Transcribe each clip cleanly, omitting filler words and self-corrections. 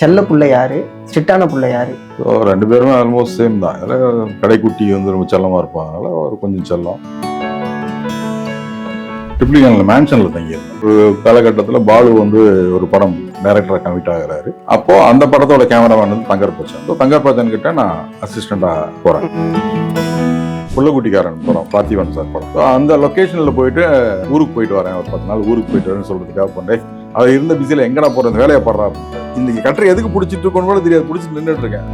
செல்ல புள்ள யாரு, ஸ்ட்ரிக்டான புள்ள யாரு? ரெண்டு பேருமே ஆல்மோஸ்ட் சேம் தான். அதில் கடைக்குட்டி வந்து ரொம்ப செல்லமாக இருப்பாங்க, அவர் கொஞ்சம் செல்லம். ட்ரிப்ளிகனில் மேன்ஷனில் தங்கியிருந்தேன். ஒரு காலகட்டத்தில் பாலு வந்து ஒரு படம் டைரக்டராக கமிட் ஆகிறாரு. அப்போ அந்த படத்தோட கேமராமேன் வந்து தங்கர் பச்சன். தங்கர் பச்சன் கிட்ட நான் அசிஸ்டண்டாக போகிறேன். புள்ளக்குட்டிக்காரன் படம், பார்த்திபன் சார் படம். அந்த லொக்கேஷனில் போயிட்டு ஊருக்கு போயிட்டு வரேன், ஒரு 10 நாள் ஊருக்கு போயிட்டு வரேன்னு சொல்றதுக்காக பண்ணேன். அது இருந்த பிஸியில் எங்கடா போகிறது, வேலையை படுறா. இன்னைக்கு கட்டுரை எதுக்கு பிடிச்சிட்டு இருக்கோன்னு கூட தெரியாது, பிடிச்சிட்டு நின்றுட்டு இருக்கேன்.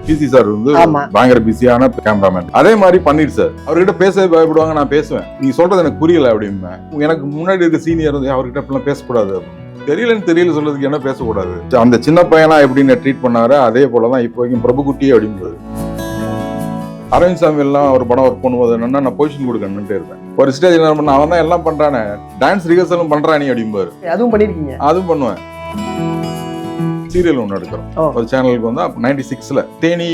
பிசி சார் வந்து பயங்கர பிஸியான கேமராமேன். அதே மாதிரி பண்ணிட்டு சார் அவர்கிட்ட பேசவே பயப்படுவாங்க. நான் பேசுவேன், நீ சொல்றது எனக்கு புரியல அப்படிம்பேன். எனக்கு முன்னாடி இருக்க சீனியர் வந்து அவர்கிட்ட அப்படிலாம் பேசக்கூடாது, தெரியல சொல்றதுக்கு என்ன பேசக்கூடாது. அந்த சின்ன பையனா எப்படின்னு ட்ரீட் பண்ணாரு, அதே போலதான் இப்போ வரைக்கும் பிரபுகுட்டி அப்படிங்கிறது. அரவிந்த் சாமி எல்லாம் ஒரு படம் ஒர்க் பண்ணும்போது என்னன்னா, நான் பொசிஷன் கொடுக்கணும்ட்டே இருப்பேன். ஒரு ஸ்டேஜ் என்ன பண்ண, அவன் தான் எல்லாம் பண்றானே, டான்ஸ் ரிஹர்சலும் பண்றானே அப்படிம்பாரு. அதுவும் பண்ணிருக்கீங்க? அதுவும் பண்ணுவேன். சீரியல் ஒன்று எடுக்கிறோம் ஒரு சேனலுக்கு வந்து 96ல தேனி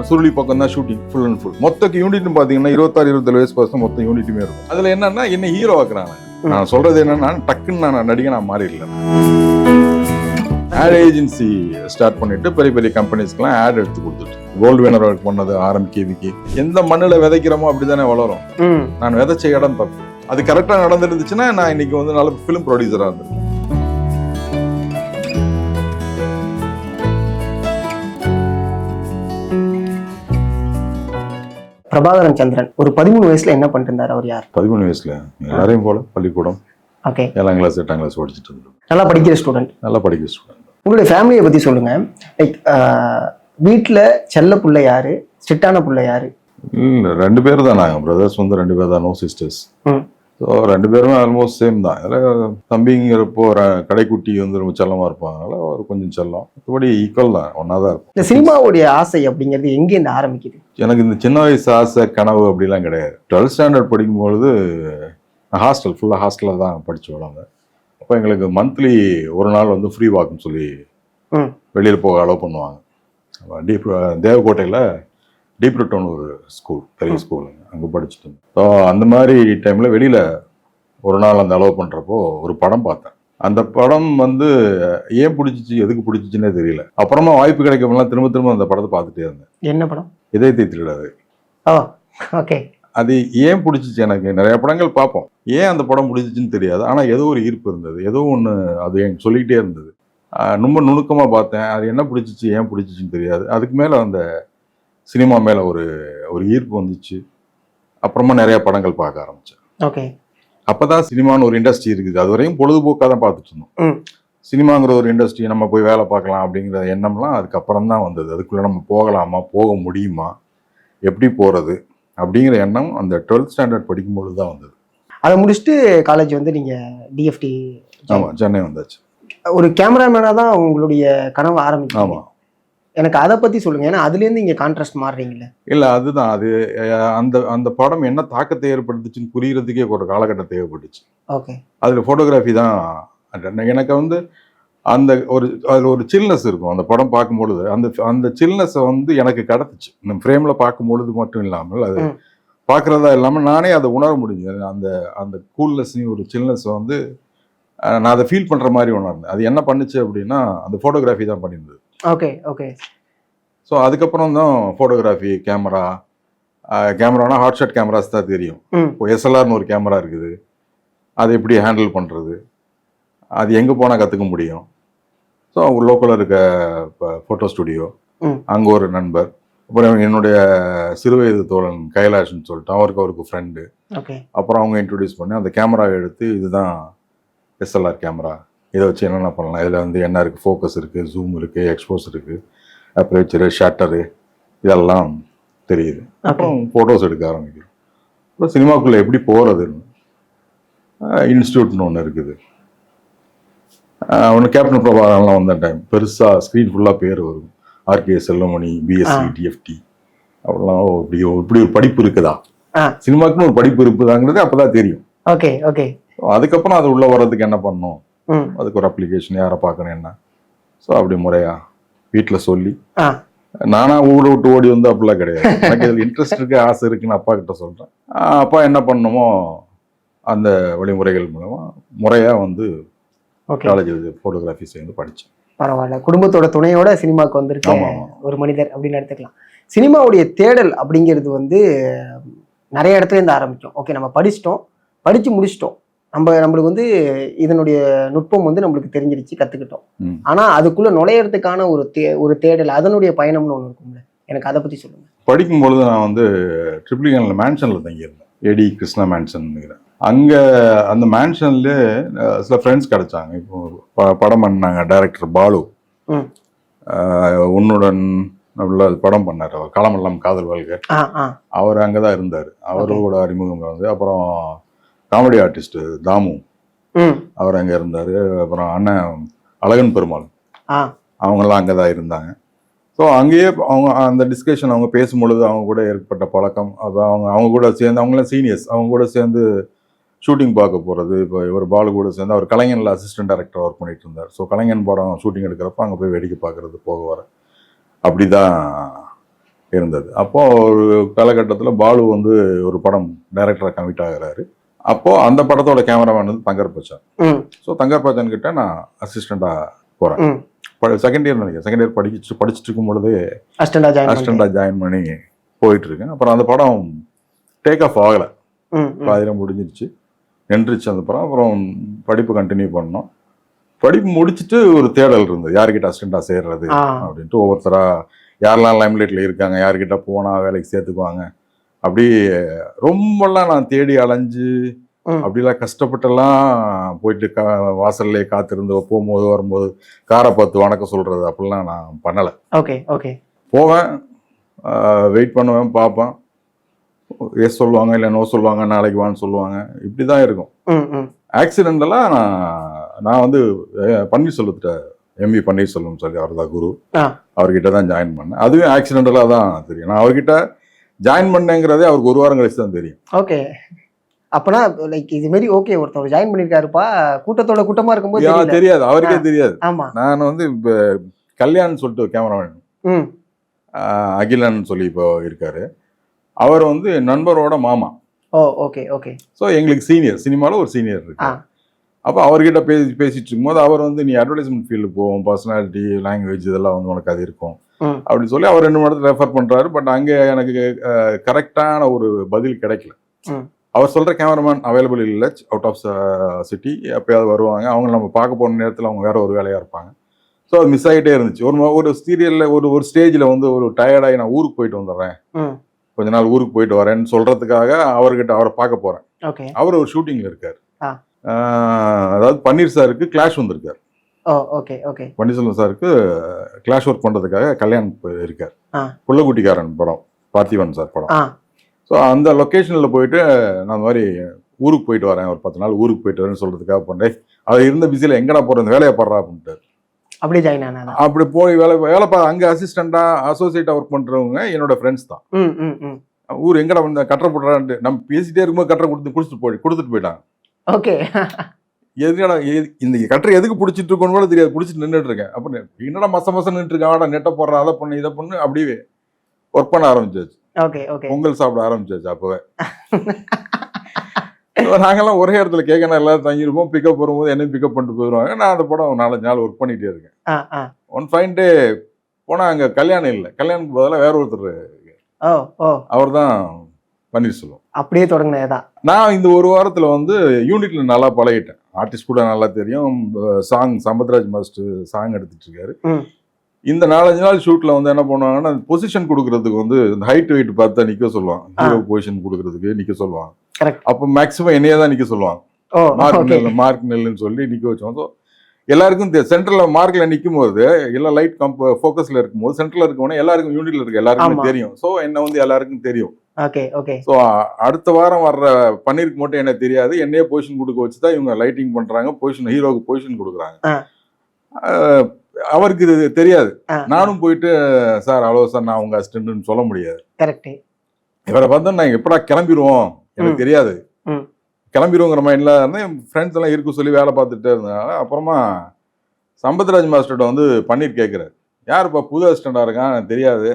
சுருளி பக்கம் தான் ஷூட்டிங் ஃபுல் அண்ட் ஃபுல். மொத்த யூனிட்னு பாத்தீங்கன்னா 26-27 வயசு பர்சன் மொத்த யூனிட்டுமே இருக்கும். அதுல என்னன்னா என்ன ஹீரோ ஆக்குறாங்க. நான் சொல்றது என்னன்னா, டக்குன்னு நான் நடிகனா மாறிடல. ஆட் ஏஜென்சி ஸ்டார்ட் பண்ணிட்டு பெரிய பெரிய கம்பெனிஸ்க்குலாம் ஆட் எடுத்து கொடுத்துட்டு, கோல்டு வினர் ஒர்க் பண்ணது RMKVக்கு. எந்த மண்ணுல விதைக்கிறோமோ அப்படித்தானே வளரும். நான் விதைச்ச இடம் தப்பு. அது கரெக்டா நடந்துருந்துச்சுன்னா நான் இன்னைக்கு வந்து நல்ல பிலிம் ப்ரொடியூசரா இருந்திருக்கேன். பிரபாகரன் சந்திரன் ஒரு 13 வயசுல என்ன பண்ணிட்டு இருந்தாரு? அவர் யார்? 13 வயசுல எல்லாரையும் போல பள்ளிக்கூடம், 7ஆம் கிளாஸ் 8ஆம் கிளாஸ் படிச்சுட்டு இருந்தாரு. நல்லா படிக்கிற ஸ்டூடெண்ட். உங்களுடைய ஃபேமிலியை பத்தி சொல்லுங்க. லைக் வீட்டுல செல்ல புள்ள யாரு, ஸ்ட்ரிக்டான புள்ள யாரு? இல்ல, 2 பேர் தான். நாங்க பிரதர்ஸ் வந்து 2 பேர் தான், நோ சிஸ்டர்ஸ். ஸோ 2 பேருமே ஆல்மோஸ்ட் சேம் தான். அதில் தம்பிங்கிறப்போ ஒரு கடைக்குட்டி வந்து ரொம்ப செல்லமாக இருப்பாங்க, அவர் கொஞ்சம் செல்லம். மற்றபடி ஈக்குவல் தான், ஒன்றா தான் இருக்கும். இந்த சினிமாவுடைய ஆசை அப்படிங்கிறது எங்கேருந்து ஆரம்பிக்குது? எனக்கு இந்த சின்ன வயசு ஆசை கனவு அப்படிலாம் கிடையாது. 12th ஸ்டாண்டர்ட் படிக்கும்பொழுது ஃபுல்லாக ஹாஸ்டலில் தான் படித்து வளர்ந்தேன். அப்போ எங்களுக்கு மந்த்லி ஒரு நாள் வந்து ஃப்ரீ வாக்குன்னு சொல்லி வெளியில் போக அலோவ் பண்ணுவாங்க. தேவக்கோட்டையில் டீப் ரூட்னு ஒரு ஸ்கூல், பெரிய ஸ்கூலுங்க, அங்கே படிச்சுட்டு. ஸோ அந்த மாதிரி டைமில் வெளியில் ஒரு நாள் அந்த அலோவ் பண்ணுறப்போ ஒரு படம் பார்த்தேன். அந்த படம் வந்து ஏன் பிடிச்சிச்சு, எதுக்கு பிடிச்சிச்சுன்னே தெரியல. அப்புறமா வாய்ப்பு கிடைக்கப்பெல்லாம் திரும்ப அந்த படத்தை பார்த்துட்டே இருந்தேன். என்ன படம்? இதயத்தை திருடாது. ஓகே. அது ஏன் பிடிச்சிச்சு, எனக்கு நிறைய படங்கள் பார்ப்போம், ஏன் அந்த படம் பிடிச்சிச்சின்னு தெரியாது. ஆனால் ஏதோ ஒரு ஈர்ப்பு இருந்தது, ஏதோ ஒன்று அது எனக்கு சொல்லிக்கிட்டே இருந்தது. ரொம்ப நுணுக்கமாக பார்த்தேன், அது என்ன பிடிச்சிச்சு ஏன் பிடிச்சிச்சின்னு தெரியாது. அதுக்கு மேலே அந்த சினிமா மேலே ஒரு ஈர்ப்பு வந்துச்சு. அப்புறமா நிறைய படங்கள் பார்க்க ஆரம்பித்தேன். ஓகே. அப்போதான் சினிமான்னு ஒரு இண்டஸ்ட்ரி இருக்குது. அது வரையும் பொழுதுபோக்காக தான் பார்த்துட்டு இருந்தோம். சினிமாங்கிற ஒரு இண்டஸ்ட்ரி, நம்ம போய் வேலை பார்க்கலாம் அப்படிங்கிற எண்ணம்லாம் அதுக்கப்புறம் தான் வந்தது. அதுக்குள்ளே நம்ம போகலாமா, போக முடியுமா, எப்படி போகிறது அப்படிங்கிற எண்ணம் அந்த 12th ஸ்டாண்டர்ட் படிக்கும்போது தான் வந்தது. அதை முடிச்சுட்டு காலேஜ் வந்து நீங்கள் DFT? ஆமாம், சென்னை வந்தாச்சு. ஒரு கேமராமேனாக தான் உங்களுடைய கனவு ஆரம்பிச்சு? ஆமாம். எனக்கு அதை பற்றி சொல்லுங்கள், ஏன்னா அதுலேருந்து இங்கே கான்ட்ராஸ்ட் மாறுறீங்களே. இல்லை, அதுதான் அது அந்த படம் என்ன தாக்கத்தை ஏற்படுத்துச்சுன்னு புரிகிறதுக்கே ஒரு காலகட்டம் தேவைப்பட்டுச்சு. ஓகே. அதில் ஃபோட்டோகிராஃபி தான் எனக்கு வந்து அதில் ஒரு சில்னஸ் இருக்கும். அந்த படம் பார்க்கும்பொழுது அந்த சில்னஸை வந்து எனக்கு கிடச்சிச்சு. இந்த ஃப்ரேமில் பார்க்கும்பொழுது மட்டும் இல்லாமல், அது பார்க்குறதா இல்லாமல் நானே அதை உணர முடிஞ்சது. அந்த கூல்னஸையும் ஒரு சில்னஸை வந்து நான் அதை ஃபீல் பண்ணுற மாதிரி உணர்ந்தேன். அது என்ன பண்ணுச்சு அப்படின்னா, அந்த ஃபோட்டோகிராஃபி தான் பண்ணியிருந்தது. ஓகே. ஸோ அதுக்கப்புறம் தான் ஃபோட்டோகிராஃபி, கேமரானா ஹாட் ஷாட் கேமராஸ் தான் தெரியும். இப்போ SLRனு ஒரு கேமரா இருக்குது, அதை எப்படி ஹேண்டில் பண்ணுறது, அது எங்கே போனால் கற்றுக்க முடியும். ஸோ அவங்க லோக்கலில் இருக்க ஃபோட்டோ ஸ்டுடியோ, அங்கே ஒரு நண்பர், அப்புறம் என்னுடைய சிறுவயது தோழன் கைலாஷ்னு சொல்லிட்டு அவருக்கு ஃப்ரெண்டு. அப்புறம் அவங்க இன்ட்ரடியூஸ் பண்ணி அந்த கேமராவை எடுத்து, இதுதான் SLR கேமரா, இதை வச்சு என்னென்ன பண்ணலாம், இதில் வந்து என்ன இருக்குது, ஃபோக்கஸ் இருக்குது, ஜூம் இருக்குது, எக்ஸ்போஸ் இருக்குது, அப்ரேச்சரு, ஷட்டரு, இதெல்லாம் தெரியுது. அப்புறம் ஃபோட்டோஸ் எடுக்க ஆரம்பிக்கிறோம். அப்புறம் சினிமாக்குள்ளே எப்படி போகிறதுன்னு இன்ஸ்டியூட்னு ஒன்று இருக்குது. ஒன்று கேப்டன் பிரபாகரன்லாம் வந்த டைம் பெருசாக ஸ்க்ரீன் ஃபுல்லாக பேர் வரும். RK செல்வமணி, BSc, DFT அப்படிலாம். இப்படி ஒரு படிப்பு இருக்குதா, சினிமாக்குன்னு ஒரு படிப்பு இருக்குதாங்கிறது அப்போ தான் தெரியும். ஓகே. அதுக்கப்புறம் அது உள்ளே வர்றதுக்கு என்ன பண்ணணும், அதுக்கு ஒரு அப்ளிகேஷன், யாரை பார்க்கணும் என்ன. ஸோ அப்படி முறையா வீட்டில் சொல்லி, நானா ஊரை விட்டு ஓடி வந்து அப்படிலாம் கிடையாது. எனக்கு இதில் இன்ட்ரெஸ்ட் இருக்கு, ஆசை இருக்குன்னு அப்பா கிட்ட சொல்கிறேன். அப்பா என்ன பண்ணணுமோ அந்த வழிமுறைகள் மூலமாக முறையாக வந்து காலேஜ் ஃபோட்டோகிராஃபி சேர்ந்து படித்தேன். பரவாயில்ல, குடும்பத்தோட துணையோட சினிமாவுக்கு வந்திருக்க ஆமா, ஆமா. ஒரு மனிதர் அப்படின்னு எடுத்துக்கலாம். சினிமாவுடைய தேடல் அப்படிங்கிறது வந்து நிறைய இடத்துல இருந்து ஆரம்பிக்கும். ஓகே, நம்ம படிச்சு முடிச்சிட்டோம், நம்மளுக்கு வந்து இதனுடைய நுட்பம் வந்து நம்மளுக்கு தெரிஞ்சிருச்சு, கத்துக்கிட்டோம். ஆனா அதுக்குள்ள நுழையறதுக்கான ஒரு தேடல், அதனுடைய பயணம்னு ஒண்ணு இருக்கும்ல, எனக்கு அதை பத்தி சொல்லுங்க. படிக்கும் பொழுது நான் வந்து ட்ரிபிளிகன்ல மேன்ஷன்ல தங்கியிருந்தேன், ஏடி கிருஷ்ணா மேன்ஷன். அங்க அந்த மேன்ஷன்ல சில ஃப்ரெண்ட்ஸ் கிடைச்சாங்க. இப்போ படம் பண்ணாங்க டைரக்டர் பாலு, உன்னுடன் படம் பண்ணார், அவர் களமெல்லாம் காதல் வாழ்க, அவர் அங்கதான் இருந்தார். அவரோட அறிமுகம் வந்து அப்புறம் காமெடி ஆர்டிஸ்ட் தாமு, அவர் அங்க இருந்தாரு. அப்புறம் அண்ணன் அழகன் பெருமாள், அவங்கெல்லாம் அங்கதான் இருந்தாங்க. ஸோ அங்கேயே அவங்க அந்த டிஸ்கஷன் அவங்க பேசும்பொழுது அவங்க கூட ஏற்பட்ட பழக்கம், அது அவங்க கூட சேர்ந்து, அவங்களாம் சீனியர்ஸ், அவங்க கூட சேர்ந்து ஷூட்டிங் பார்க்க போகிறது. இப்போ இவர் பாலு கூட சேர்ந்து அவர் கலைஞனில் அசிஸ்டன்ட் டைரக்டர் ஒர்க் பண்ணிட்டு இருந்தார். ஸோ கலைஞன் படம் ஷூட்டிங் எடுக்கிறப்ப அங்கே போய் வேடிக்கை பார்க்குறது, போக வர அப்படி தான் இருந்தது. அப்போது ஒரு காலகட்டத்தில் பாலு வந்து ஒரு படம் டைரக்டராக கமிட் ஆகிறாரு. அப்போது அந்த படத்தோட கேமராமேன் வந்து தங்கர் பச்சான். ஸோ தங்கர் பச்சான் கிட்ட நான் அசிஸ்டண்டாக போகிறேன். செகண்ட் இயர் நினைக்கிறேன், செகண்ட் இயர் படிச்சுட்டு இருக்கும் பொழுது அசிஸ்டண்டா ஜாயின் பண்ணி போயிட்டு இருக்கேன். அப்புறம் அந்த படம் டேக் ஆஃப் ஆகலை, பாதிரம் முடிஞ்சிருச்சு, நின்றுச்சு அந்த படம். அப்புறம் படிப்பு கண்டினியூ பண்ணோம். படிப்பு முடிச்சுட்டு ஒரு தேடல் இருந்தது, யார்கிட்ட அசிஸ்டண்டா சேர்றது அப்படின்ட்டு. ஒவ்வொருத்தரா யாரெல்லாம் லைம்லைட்ல இருக்காங்க, யார்கிட்ட போனா வேலைக்கு சேர்த்துக்குவாங்க, அப்படி ரொம்பலாம் நான் தேடி அலைஞ்சு அப்படிலாம் கஷ்டப்பட்டெல்லாம் போயிட்டு வாசல்லே காத்திருந்து போகும்போது வரும்போது காரை பார்த்து வணக்கம் சொல்றது அப்படிலாம் நான் பண்ணலை. ஓகே ஓகே, போவேன், வெயிட் பண்ணுவேன், பார்ப்பேன், எஸ் சொல்லுவாங்க இல்லை நோ சொல்லுவாங்க, நாளைக்கு வான்னு சொல்லுவாங்க, இப்படி தான் இருக்கும். ஆக்சிடென்டெல்லாம் நான் வந்து பன்னீர்செல்வத்திட்ட, எம்பி பன்னீர்செல்வம் சொல்லி அவர் தான் குரு, அவர்கிட்ட தான் ஜாயின் பண்ணேன். அதுவே ஆக்சிடென்டலாக தான் தெரியும். நான் அவர்கிட்ட ஜாயின் பண்ணேங்கிறதே அவருக்கு ஒரு வாரம் கழிச்சு தான் தெரியும். ஓகே, அப்பனா லைக் இது மாதிரி ஓகே ஒருத்தர் ஜாயின் பண்ணிருக்காருப்பா, கூட்டத்தோட கூட்டமா இருக்கும்போது தெரியாது, அவருக்கே தெரியாது. நான் வந்து இப்போ கல்யாண் சொல்லிட்டு கேமராமேன் அகிலன் சொல்லி இப்போ இருக்காரு, அவர் வந்து நண்பரோட மாமா. Okay okay. ஸோ எங்களுக்கு சீனியர், சினிமாவில் ஒரு சீனியர் இருக்கு. அப்போ அவர்கிட்ட பேசிட்டு இருக்கும்போது அவர் வந்து நீ அட்வர்டைஸ்மெண்ட் ஃபீல்டு போவோம், பர்சனாலிட்டி, லாங்குவேஜ் இதெல்லாம் வந்து உனக்கு அது இருக்கும் அப்படின்னு சொல்லி அவர் 2 இடத்துல ரெஃபர் பண்ணுறாரு. பட் அங்கே எனக்கு கரெக்டான ஒரு பதில் கிடைக்கல. அவர் சொல்கிற கேமராமேன் அவைலபிள் இல்லை, அவுட் ஆஃப் சிட்டி, எப்போயாவது வருவாங்க, அவங்க நம்ம பார்க்க போன நேரத்தில் அவங்க வேற ஒரு வேலையாக இருப்பாங்க. ஸோ அது மிஸ் ஆகிட்டே இருந்துச்சு. ஒரு சீரியலில் ஒரு ஸ்டேஜில் வந்து ஒரு டயர்டாகி நான் ஊருக்கு போயிட்டு வந்துடுறேன், கொஞ்ச நாள் ஊருக்கு போயிட்டு வரேன்னு சொல்கிறதுக்காக அவரை பார்க்க போகிறேன். அவர் ஒரு ஷூட்டிங்கில் இருக்கார். அதாவது பன்னீர் சாருக்கு கிளாஷ் வந்திருக்கார். பன்னீர்செல்வம் சாருக்கு கிளாஷ் ஒர்க் பண்ணுறதுக்காக கல்யாண் இருக்கார். புள்ளக்குட்டிக்காரன் படம், பார்த்திபன் சார் படம். ஸோ அந்த லொக்கேஷனில் போயிட்டு நான் அந்த மாதிரி ஊருக்கு போயிட்டு வரேன், ஒரு 10 நாள் ஊருக்கு போயிட்டு வரேன்னு சொல்கிறதுக்காக பண்ணேன். அது இருந்த பிஸியில் எங்கடா போகிறேன், வேலையை படுறா அப்படின்ட்டு அப்படி ஜாயின் ஆனா. அப்படி போய் வேலை அங்கே அசிஸ்டண்டாக அசோசியேட்டாக ஒர்க் பண்ணுறவங்க என்னோட ஃப்ரெண்ட்ஸ் தான். ஊர் எங்கடா வந்து கட்டரை போடுறான்ட்டு நம்ம பேசிட்டே இருக்கும்போது கட்டரை கொடுத்துட்டு போயிட்டாங்க. ஓகே, எதுக்கடா இந்த கட்டரை எதுக்கு பிடிச்சிட்டு இருக்கோன்னு கூட தெரியாது, பிடிச்சிட்டு நின்றுட்டு இருக்கேன். அப்போ என்னடா மசம் நின்றுட்டு இருக்கேன், நெட்டை போடுறேன், அதை பண்ணு இதை பண்ணு, அப்படியே ஒர்க் பண்ண ஆரம்பிச்சாச்சு. பொங்கல் சாப்பிட ஆரம்பிச்சாச்சு. அப்பவே நாங்கெல்லாம் ஒரே இடத்துல கேட்கணும், எல்லாரும் தங்கியிருப்போம். பிக்கப் வரும்போது என்னையும் பிக்கப் பண்ணிட்டு போயிடுவாங்க. நான் அந்த படம் 4-5 நாள் ஒர்க் பண்ணிட்டே இருக்கேன். ஒன் ஃபைன் டே போனா அங்க கல்யாணம் இல்லை, கல்யாணத்துக்கு பதிலாக வேற ஒருத்தர், அவர் தான் பன்னீர்செல்வம். அப்படியே தொடங்கினதான். நான் இந்த ஒரு வாரத்துல வந்து யூனிட்ல நல்லா பழகிட்டேன், ஆர்டிஸ்ட் கூட நல்லா தெரியும். சம்பத்ராஜ் மாஸ்டர் சாங் எடுத்துட்டு இருக்காரு. இந்த 4-5 நாள் ஷூட்ல வந்து என்ன பண்ணுவாங்கன்னா, பொசிஷன் கொடுக்கறதுக்கு வந்து இந்த ஹைட் வெயிட் பார்த்து நிக்க சொல்லுவாங்க, ஹீரோ பொசிஷன் கொடுக்கறதுக்கு நிக்க சொல்லுவாங்க. அப்போ மேக்சிமம் என்னையே தான் நிக்க சொல்லுவாங்க, மார்க் நெல்லுன்னு சொல்லி நிக்க வச்சோம். ஸோ எல்லாருக்கும் சென்டர்ல மார்க்ல நிற்கும் போது எல்லாம் லைட் ஃபோக்கஸ்ல இருக்கும்போது சென்டர்ல இருக்கவனே எல்லாருக்கும் யூனிட்ல இருக்க எல்லாருக்குமே தெரியும். ஸோ என்ன வந்து எல்லாருக்கும் தெரியும். ஸோ அடுத்த வாரம் வர்ற பன்னீருக்கு மட்டும் என்ன தெரியாது, என்னையே பொசிஷன் கொடுக்க வச்சுதான் இவங்க லைட்டிங் பண்றாங்க, பொசிஷன் ஹீரோக்கு பொசிஷன் கொடுக்குறாங்க. அவருக்கு இது தெரியாது. நானும் போயிட்டு சார் அவ்வளோ சார் நான் உங்க அசிஸ்டன்ட்னு சொல்ல முடியாது. இவரை பார்த்தா நான் எப்படா கிளம்பிடுவோம், எனக்கு தெரியாது, கிளம்பிடுவோங்கிற மைண்ட்ல இருந்தால் என் ஃப்ரெண்ட்ஸ் எல்லாம் இருக்கு சொல்லி வேலை பார்த்துட்டே இருந்ததுனால அப்புறமா சம்பத்ராஜ் மாஸ்டர்கிட்ட வந்து பன்னீர் கேட்குறாரு, யாருப்பா புது அசிஸ்டண்டா இருக்கான், எனக்கு தெரியாது,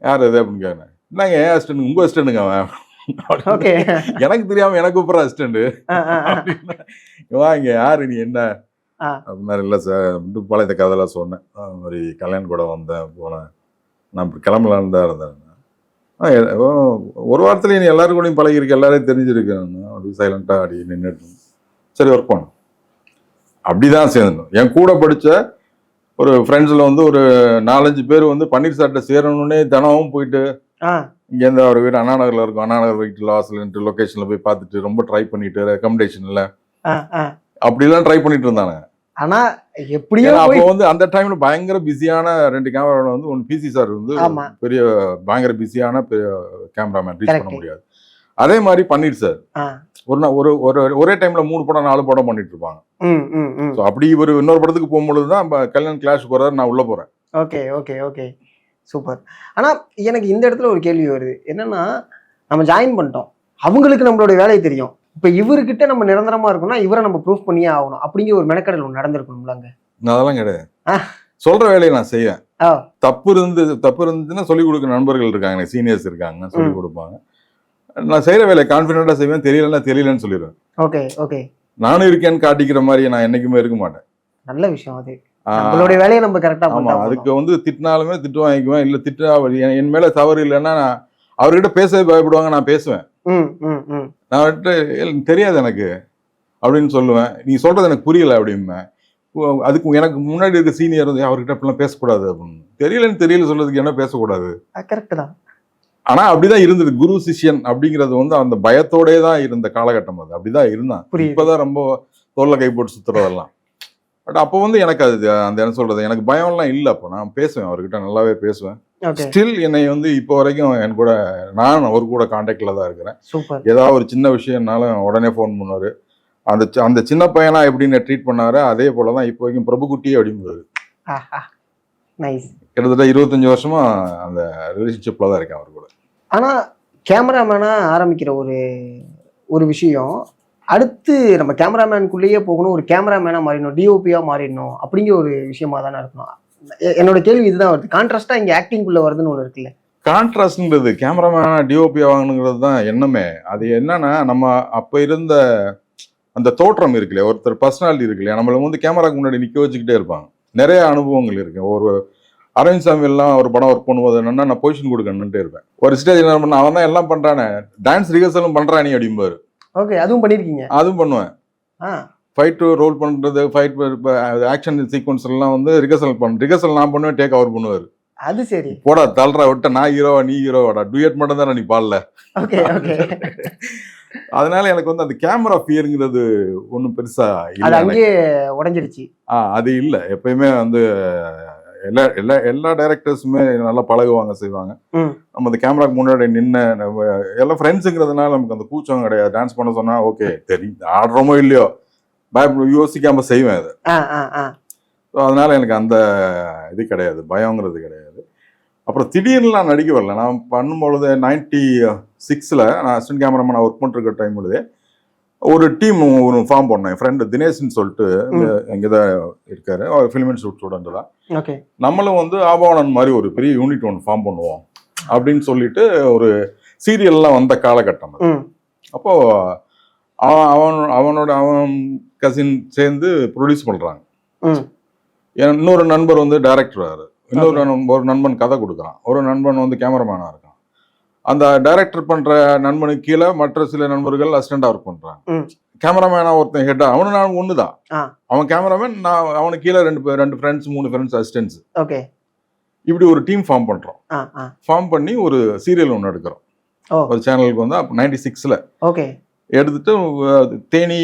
யார் இது அப்படின்னு கேட்குறேன். என்னங்க ஏன் அசிஸ்டன்ட், உங்க அசிஸ்டன்ட்டுங்க அவன், எனக்கு தெரியாம எனக்கு கூப்பிட்ற அசிஸ்டன்ட், வா இங்க யாரு நீ என்ன அப்படின்னாரு. இல்லை சார் பழைய இந்த கதையெல்லாம் சொன்னேன். அது மாதிரி கல்யாணம் கூட வந்தேன் போனேன், நான் இப்படி கிளம்பலான்னு தான் இருந்தேன். ஒரு வாரத்துல நீ எல்லாரும் கூடயும் பழகிருக்கு, எல்லாரையும் தெரிஞ்சிருக்கு. அப்படி சைலண்டா அப்படி நின்றுட்டு சரி ஒர்க் பண்ணணும். அப்படிதான் சேர்ந்தோம். என் கூட படிச்ச ஒரு ஃப்ரெண்ட்ஸ்ல வந்து ஒரு 4-5 பேர் வந்து பன்னீர் சார்ட்ட சேரணுன்னே தினமும் போயிட்டு இங்கேருந்து அவர் வீடு அண்ணா நகர்ல இருக்கும், அண்ணா நகர் வீட்டு வாசல் லொகேஷன்ல போய் பார்த்துட்டு ரொம்ப ட்ரை பண்ணிட்டு ரெக்கமெண்டேஷன்ல அப்படிலாம் ட்ரை பண்ணிட்டு இருந்தாங்க. ஆனா எப்படியோ அப்போ வந்து அந்த டைம்ல பயங்கர பிஸியான 2 கேமரா வந்து ஒன்று பிசி சார் வந்து பெரிய பயங்கர பிஸியான கேமராமேன், ரீச் பண்ண முடியாது. அதே மாதிரி பன்னீர் சார் ஒரே டைம்ல 3 படம் 4 படம் பண்ணிட்டு இருப்பாங்க. அப்படி இவர் இன்னொரு படத்துக்கு போகும்பொழுதுதான் கல்யாண் கிளாஷ் போறாரு, நான் உள்ள போறேன். Okay okay okay super. ஆனா எனக்கு இந்த இடத்துல ஒரு கேள்வி வருது, என்னன்னா நம்ம ஜாயின் பண்ணிட்டோம், அவங்களுக்கு நம்மளோட வேலை தெரியும், இப்ப இவர்கிட்ட நம்ம நிரந்தரமா இருக்கணும்னா இவரை நம்ம ப்ரூஃப் பண்ணியே ஆகணும் அப்படிங்கிற ஒரு மெனக்கடல் ஒன்று நடந்திருக்கணும்லாங்க. அதெல்லாம் கிடையாது. சொல்ற வேலையை நான் செய்வேன். தப்பு இருந்துச்சுன்னா சொல்லிக் கொடுக்க நண்பர்கள் இருக்காங்க, சீனியர்ஸ் இருக்காங்க, சொல்லிக் கொடுப்பாங்க. நான் செய்யற வேலையை கான்பிடண்டா செய்வேன். தெரியலன்னு சொல்லிடுவேன். ஓகே ஓகே நானும் இருக்கேன்னு காட்டிக்கிற மாதிரி நான் என்னைக்குமே இருக்க மாட்டேன். நல்ல விஷயம் அது. நம்மளுடைய வேலையை நம்ம கரெக்டா பண்ணுவோம். அதுக்கு வந்து திட்டினாலுமே திட்டு வாங்கிக்குவேன். இல்ல திட்டா என் மேல தவறு இல்லைன்னா நான் அவர்கிட்ட பேசவே பயப்படுவாங்க, நான் பேசுவேன். நான் தெரியாது எனக்கு அப்படின்னு சொல்லுவேன். நீ சொல்றது எனக்கு புரியல அப்படிம்பேன். அதுக்கு எனக்கு முன்னாடி இருக்க சீனியர் வந்து அவர்கிட்ட அப்படிலாம் பேசக்கூடாது அப்படின்னு. தெரியல சொல்றதுக்கு என்ன பேசக்கூடாது, கரெக்ட் தான். ஆனா அப்படிதான் இருந்தது. குரு சிஷ்யன் அப்படிங்கிறது வந்து அந்த பயத்தோடே தான் இருந்த காலகட்டம். அது அப்படிதான் இருந்தான். இப்பதான் ரொம்ப தோல்ல கை போட்டு சுத்துறதெல்லாம். பட் அப்போ வந்து எனக்கு அது அந்த என்ன சொல்றது, எனக்கு பயம்லாம் இல்லை. அப்போ நான் பேசுவேன், அவர்கிட்ட நல்லாவே பேசுவேன். ஸ்டில் என்னை வந்து இப்போ வரைக்கும் என் கூட நான் அவர் கூட கான்டாக்ட்ல தான் இருக்கிறேன். ஏதாவது ஒரு சின்ன விஷயம்னாலும் உடனே ஃபோன் பண்ணுவாரு. அந்த சின்ன பையனா எப்படின்னு ட்ரீட் பண்ணாரு, அதே போலதான் இப்போ வரைக்கும் பிரபுக்குட்டி அப்படிங்கிறது. கிட்டத்தட்ட 25 வருஷமா அந்த ரிலேஷன்ஷிப்ல தான் இருக்கேன் அவர் கூட. ஆனா கேமராமேனா ஆரம்பிக்கிற ஒரு விஷயம் அடுத்து நம்ம கேமராமேனுக்குள்ளேயே போகணும், ஒரு கேமராமேனா மாறிடணும், டிஓபியா மாறிடணும் அப்படிங்கிற ஒரு விஷயமா தானே இருக்கணும். என்னோட கேள்வி இதுதான் வருது. கான்ட்ராஸ்டா இங்க ஆக்டிங்குள்ள வருதுன்னு ஒன்று இருக்குல்ல. கான்ட்ராஸ்ட்ன்றது கேமராமேனா டிஓபி ஆகணுங்கிறது தான் எண்ணமே. அது என்னன்னா நம்ம அப்ப இருந்த அந்த தோற்றம் இருக்குல்லையா, ஒருத்தர் பர்சனாலிட்டி இருக்குல்லையா, நம்மள வந்து கேமராக்கு முன்னாடி நிக்க வச்சுக்கிட்டே இருப்பாங்க. நிறைய அனுபவங்கள் இருக்கு. ஒரு அரவிந்த் சாமி எல்லாம் ஒரு படம் ஒர்க் பண்ணும்போது என்னன்னா நான் பொசிஷன் கொடுக்கணுன்ட்டே இருப்பேன். ஒரு ஸ்டேஜ் என்ன பண்ண, அவன் தான் எல்லாம் பண்றானே, டான்ஸ் ரிஹர்சலும் பண்றானே அப்படிம்பாரு. ஓகே, அதுவும் பண்ணிருக்கீங்க? அதுவும் பண்ணுவேன். ஃபைட் ரோல் பண்றது, ஃபைட் ஆக்ஷன் சீக்வன்ஸ் எல்லாம் வந்து ரிஹர்சல் நான் பண்ணுவேன், டேக் அவர் பண்ணுவாரு. அது சரி. போடா தள்ளுறா விட்ட, நான் ஹீரோவா நீ ஹீரோவாடா, டுயட் மட்டும் தானே நீ பாடல. Okay okay. அதனால எனக்கு வந்து அந்த கேமரா ஃபியருங்கிறது ஒன்றும் பெருசா இல்லை, அங்கேயே உடைஞ்சிருச்சு. அது இல்லை. எப்பயுமே வந்து எல்லா டைரக்டர்ஸுமே நல்லா பழகுவாங்க, செய்வாங்க. நம்ம அந்த கேமராக்கு முன்னாடி நின்று எல்லாம் ஃப்ரெண்ட்ஸுங்கிறதுனால நமக்கு அந்த கூச்சம் கிடையாது. டான்ஸ் பண்ண சொன்னா ஓகே தெரியும், ஆடுறோமோ இல்லையோ யோசிக்காம செய்வேன் அது. அதனால எனக்கு அந்த இது கிடையாது, பயங்கிறது கிடையாது. அப்புறம் திடீர்னு நான் நடிக்க வரல. நான் பண்ணும்பொழுது 96ல் நான் அசிஸ்டன்ட் கேமராமேன் ஒர்க் பண்ணிருக்க டைம் பொழுது ஒரு டீம் ஒரு ஃபார்ம் பண்ணேன். என் ஃப்ரெண்டு தினேஷ்ன்னு சொல்லிட்டு இங்கதான் இருக்காரு, அவர் ஃபிலிம் இன்ஸ்டியூட் ஸ்டூடெண்ட் தான். நம்மளும் வந்து ஆபவானன் மாதிரி ஒரு பெரிய யூனிட் ஒன்று ஃபார்ம் பண்ணுவோம் அப்படின்னு சொல்லிட்டு ஒரு சீரியல்லாம் வந்த காலகட்டம். அப்போ அவன் கசின் சேர்ந்து ப்ரொடியூஸ் பண்றாங்க. இன்னொரு நண்பர் வந்து டைரக்டர், ஒரு நண்பன் கதை கொடுக்குறான், ஒரு நண்பன் வந்து கேமராமேனா இருக்கான். அந்த டைரக்டர் பண்ற நண்பனுக்கு கீழே மற்ற சில நண்பர்கள் அசிஸ்டண்டா ஒர்க் பண்றாங்க. கேமராமேனா ஒருத்தன் ஹெட்டா, அவனு நான் ஒண்ணுதான். அவன் கேமராமேன், நான் அவனுக்கு கீழே 2 ஃப்ரெண்ட்ஸ் 3 ஃப்ரெண்ட்ஸ் அசிஸ்டன்ஸ். இப்படி ஒரு டீம் ஃபார்ம் பண்றோம். ஃபார்ம் பண்ணி ஒரு சீரியல் ஒன்று எடுக்கிறோம். ஒரு சேனலுக்கு வந்து 96ல் எடுத்துட்டு தேனி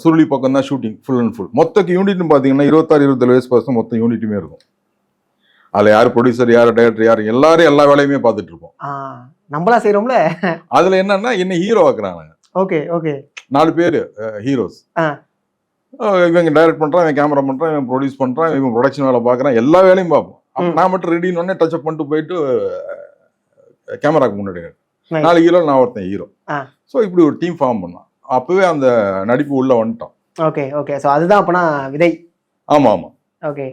சுருளி பக்கம் தான் ஷூட்டிங் ஃபுல் அண்ட் ஃபுல். மொத்த யூனிட்னு பார்த்தீங்கன்னா 26-27 வயசு பர்சன் மொத்த யூனிட்டுமே இருக்கும். அதுல யார் ப்ரொடியூசர், யார் டைரக்டர், யார் எல்லாரும் எல்லா வேலையுமே பார்த்துட்டு இருப்போம். நம்மளா செய்யறோம்ல. அதுல என்னன்னா என்ன ஹீரோ ஆக்குறாங்க. Okay okay. 4 பேர் ஹீரோஸ். இவங்க டைரக்ட் பண்றான், இவன் கேமரா பண்றான், இவன் ப்ரொடியூஸ் பண்றான், இவங்க ப்ரொடக்ஷன் வேலை பார்க்கறான், எல்லா வேலையும் பார்ப்போம். நான் மட்டும் ரெடின்னு உடனே டச் அப் பண்ணிட்டு போயிட்டு கேமராக்கு முன்னாடி 4 ஹீரோ, நான் ஒருத்தன் ஹீரோ. ஸோ இப்படி ஒரு டீம் ஃபார்ம் பண்ணோம். அப்பவே அந்த நடிப்பு உள்ள வந்துட்டோம். Okay okay. ஸோ அதுதான் அப்பனா விதை. ஆமா ஆமா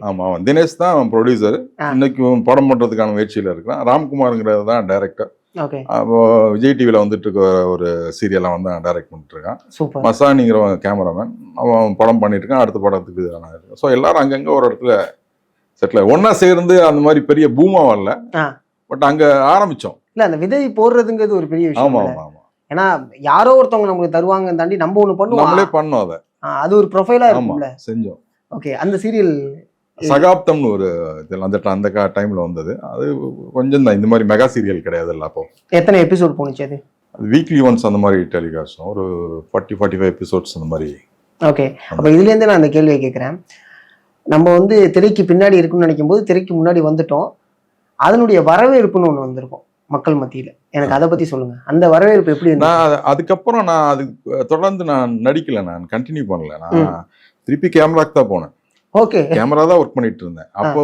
ஆமா. அவன் தினேஷ் தான் அவன் ப்ரொடியூசர். இன்னைக்கு படம் பண்றதுக்கான முயற்சியில இருக்கிறான். ராம்குமார்ங்கிறது தான் டைரக்டர். ஓகே. அப்போ விஜய் டிவியில் வந்துட்டு இருக்க ஒரு சீரியலை வந்து டைரக்ட் பண்ணிட்டு இருக்கான். சூப்பர். மசானிங்கிறவன் கேமராமேன், அவன் படம் பண்ணிட்டு இருக்கான். அடுத்த படத்துக்கு இருக்கு. ஸோ எல்லாரும் அங்கங்க ஒரு இடத்துல செட்டில் ஒன்னா சேர்ந்து அந்த மாதிரி பெரிய பூமா வரல, பட் அங்க ஆரம்பிச்சோம். இல்ல அந்த விதை போடுறதுங்கிறது ஒரு பெரிய விஷயம். ஆமா ஆமா ஆமா. ஏன்னா யாரோ ஒருத்தவங்க நமக்கு தருவாங்க தாண்டி நம்ம ஒண்ணு பண்ணுவோம், நம்மளே பண்ணோம் அதை. அது ஒரு ப்ரொஃபைலா இருக்கும்ல, செஞ்சோம். ஓகே. அந்த சீரியல் சகாப்தம்னு ஒரு அந்த டைம்ல வந்தது. அது கொஞ்சம் தான், இந்த மாதிரி மெகா சீரியல் கிடையாது. அப்போ எத்தனை எபிசோட் போனுச்சு அது? வீக்லி ஒன்ஸ் அந்த மாதிரி டெலிகாஸ்ட், ஒரு 40-45 எபிசோட்ஸ் அந்த மாதிரி. ஓகே. அப்ப இதுல இருந்து நான் அந்த கேள்வியை கேட்கிறேன். நம்ம வந்து திரைக்கு பின்னாடி இருக்குன்னு நினைக்கும் போது திரைக்கு முன்னாடி வந்துட்டோம். அதனுடைய வரவேற்புன்னு ஒண்ணு வந்திருக்கும் மக்கள் மத்தியில. எனக்கு அதை பத்தி சொல்லுங்க. அந்த வரவேற்பு எப்படி? நான் அதுக்கப்புறம் நான் அது தொடர்ந்து நான் நடிக்கல, நான் கண்டினியூ பண்ணல. நான் திருப்பி கேமராக்கு தான் போனேன். ஓகே. கேமரா தான் ஒர்க் பண்ணிட்டு இருந்தேன். அப்போ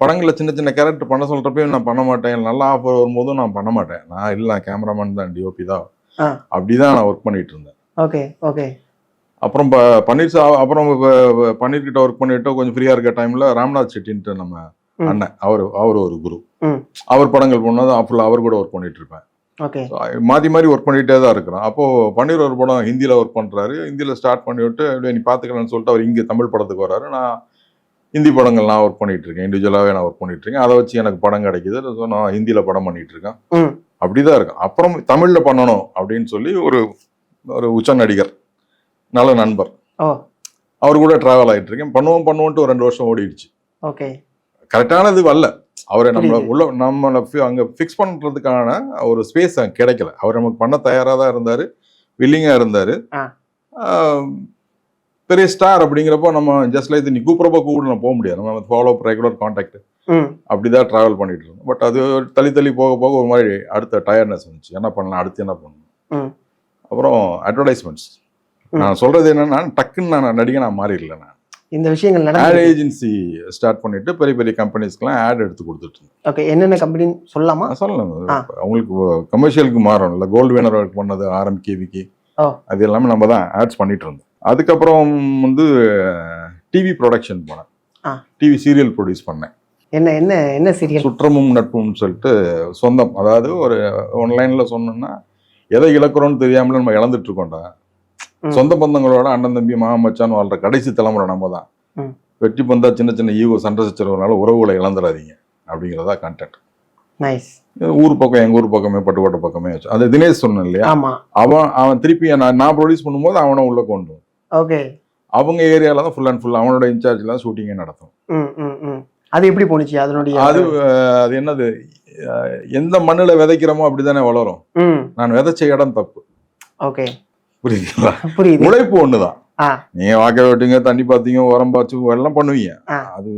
படங்கள்ல சின்ன சின்ன கேரக்டர் பண்ண சொல்றப்பயும் நான் பண்ண மாட்டேன், நல்லா ஆஃபர் வரும்போதும் நான் பண்ண மாட்டேன். நான் இல்லை, கேமராமேன் தான், டிஓபி தான், அப்படிதான் நான் ஒர்க் பண்ணிட்டு இருந்தேன். Okay okay. அப்புறம் அப்புறம் பன்னீர்கிட்ட ஒர்க் பண்ணிட்டு கொஞ்சம் ஃப்ரீயா இருக்க டைம்ல ராம்நாத் செட்டின்ட்டு நம்ம அண்ணன், அவர் ஒரு குரு, அவர் படங்கள் பண்ணது ஃபுல்லா அவர் கூட ஒர்க் பண்ணிட்டு இருப்பேன். மாத்தி மாதிரி ஒர்க் பண்ணிட்டே தான் இருக்கிறோம். அப்போ பன்னீர் ஒரு படம் ஹிந்தியில ஒர்க் பண்றாரு. ஹிந்தியில ஸ்டார்ட் பண்ணி விட்டு அப்படியே நீ பாத்துக்கலாம்னு சொல்லிட்டு அவர் இங்க தமிழ் படத்துக்கு வர்றாரு. நான் ஹிந்தி படங்கள் நான் ஒர்க் பண்ணிட்டு இருக்கேன், இண்டிவிஜுவலாவே நான் ஒர்க் பண்ணிட்டு இருக்கேன். அதை வச்சு எனக்கு படம் கிடைக்குது. ஸோ நான் ஹிந்தியில படம் பண்ணிட்டு இருக்கேன். அப்படிதான் இருக்கும். அப்புறம் தமிழ்ல பண்ணணும் அப்படின்னு சொல்லி ஒரு உச்ச நடிகர், நல்ல நண்பர், அவர் கூட டிராவல் ஆகிட்டு இருக்கேன். பண்ணுவோன்ட்டு ஒரு 2 வருஷம் ஓடிடுச்சு. ஓகே. கரெக்டானது வரல. அவரை நம்மளை அங்க ஃபிக்ஸ் பண்றதுக்கான ஒரு ஸ்பேஸ் கிடைக்கல. அவர் நமக்கு பண்ண தயாரா தான் இருந்தாரு, வில்லிங்கா இருந்தாரு. பெரிய ஸ்டார் அப்படிங்கிறப்போ நம்ம ஜஸ்ட் லைக் நீ கூப்பிட்றப்போ கூட நான் போக முடியாது. நம்ம ஃபாலோ ரெகுலர் கான்டாக்ட் அப்படிதான் டிராவல் பண்ணிட்டு இருக்கோம். பட் அது தள்ளி போக ஒரு மாதிரி அடுத்த டயர்ட்னஸ் வந்துச்சு. என்ன பண்ணலாம், அடுத்து என்ன பண்ணணும். அப்புறம் அட்வர்டைஸ்மெண்ட்ஸ். நான் சொல்றது என்னன்னா, டக்குன்னு நான் நடிகை நான் மாறிடல. நான் இந்த விஷயங்கள் ஆட் ஏஜென்சி ஸ்டார்ட் பண்ணிட்டு பெரிய பெரிய கம்பெனிஸ்க்குலாம் ஆட் எடுத்து கொடுத்துட்டு இருந்தேன். ஓகே. என்னென்ன கம்பெனின்னு சொல்லலாமா? சொல்லலாம். அவங்களுக்கு கமர்ஷியலுக்கு மாறணும் இல்லை, கோல்டு வினர் ஒர்க் பண்ணது, ஆர்எம்கேவிக்கு, அது எல்லாமே நம்ம தான் ஆட்ஸ் பண்ணிட்டு இருந்தோம். அதுக்கப்புறம் வந்து டிவி ப்ரொடக்ஷன் போனேன், டிவி சீரியல் ப்ரொடியூஸ் பண்ணேன். என்ன சீரியல்? சுற்றமும் நட்பும் சொல்லிட்டு சொந்தம். அதாவது ஒரு ஒன்லைன்ல சொன்னோம்னா, எதை இழக்கிறோன்னு தெரியாமல நம்ம இழந்துட்டு இருக்கோம்டா. சொந்த பந்தங்களோட அண்ணன் தம்பி மாமா மச்சான் வாழ்ற கடைசி தலைமுறை நம்ம தான். வெற்றி பந்தா சின்ன சின்ன ஈகோ சண்டை சச்சரவுனால உறவுகளை இழந்துடாதீங்க அப்படிங்கிறதா கண்டென்ட். ஊர் பக்கம், எங்க ஊர் பக்கமே, பட்டுக்கோட்டை பக்கமே வச்சு அது தினேஷ் சொன்னேன் இல்லையா, அவன் திருப்பி நான் ப்ரொடியூஸ் பண்ணும்போது அவனை உள்ள கொண்டு அவங்க ஏரியால தான் ஃபுல் அண்ட் ஃபுல் அவனோட இன்சார்ஜ்ல ஷூட்டிங்கே நடத்தும். அது எப்படி போனுச்சு? அதனுடைய அது என்னது, எந்த மண்ணுல விதைக்கிறோமோ அப்படித்தானே வளரும். நான் விதைச்ச இடம் தப்பு. ஓகே, புரியுதுங்களா? உழைப்பு ஒண்ணுதான். நீங்க வாக்க வெட்டுங்க, தண்ணி பாத்தீங்க, உரம் பாய்ச்சு எல்லாம் பண்ணுவீங்க. அது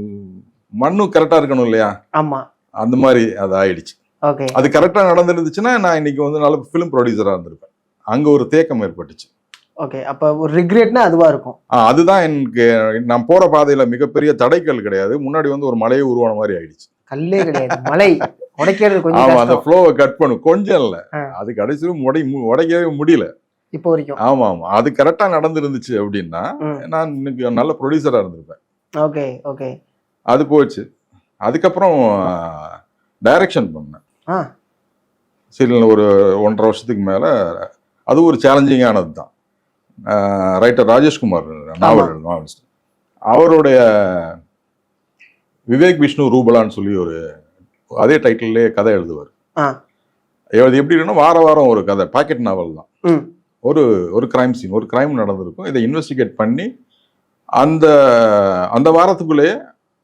மண்ணு கரெக்டா இருக்கணும் இல்லையா? ஆமா, அந்த மாதிரி அது ஆயிடுச்சு. அது கரெக்டா நடந்துருந்துச்சுன்னா நான் இன்னைக்கு வந்து நல்ல பிலிம் ப்ரொடியூசரா இருந்திருப்பேன். அங்க ஒரு தேக்கம் ஏற்பட்டுச்சு. ஓகே, அப்ப ஒரு ரிக்ரெட்னா அதுவா இருக்கும். அதுதான் எனக்கு, நான் போற பாதையில மிகப்பெரிய தடைகள் கிடையாது. முன்னாடி வந்து ஒரு மலையை உருவான மாதிரி ஆயிடுச்சு. கல்லே கிடையாது, மலை உடைக்கிறது கொஞ்சம். ஆமா, அந்த ஃப்ளோவை கட் பண்ணும் கொஞ்சம் இல்ல, அது கடைசியும் உடைக்கவே முடியல இப்போ வரைக்கும். ஆமா ஆமா, அது கரெக்டா நடந்துருந்துச்சு அப்படின்னா நான் இன்னைக்கு நல்ல ப்ரொடியூசரா இருந்திருப்பேன். ஓகே ஓகே, அது போச்சு. அதுக்கப்புறம் டைரக்ஷன் பண்ணேன் சீரியல் ஒரு 1.5 வருஷத்துக்கு மேல. அது ஒரு சேலஞ்சிங்கானது தான். ரைட்டர் ராஜேஷ்குமார், நாவலிஸ்ட், அவருடைய விவேக் விஷ்ணு ரூபலான்னு சொல்லி ஒரு அதே டைட்டில்லே கதை எழுதுவார். அது எப்படி இருக்குன்னா, வார வாரம் ஒரு கதை, பாக்கெட் நாவல் தான். ஒரு கிரைம் சீன், ஒரு கிரைம் நடந்திருக்கும். இதை இன்வெஸ்டிகேட் பண்ணி அந்த வாரத்துக்குள்ளேயே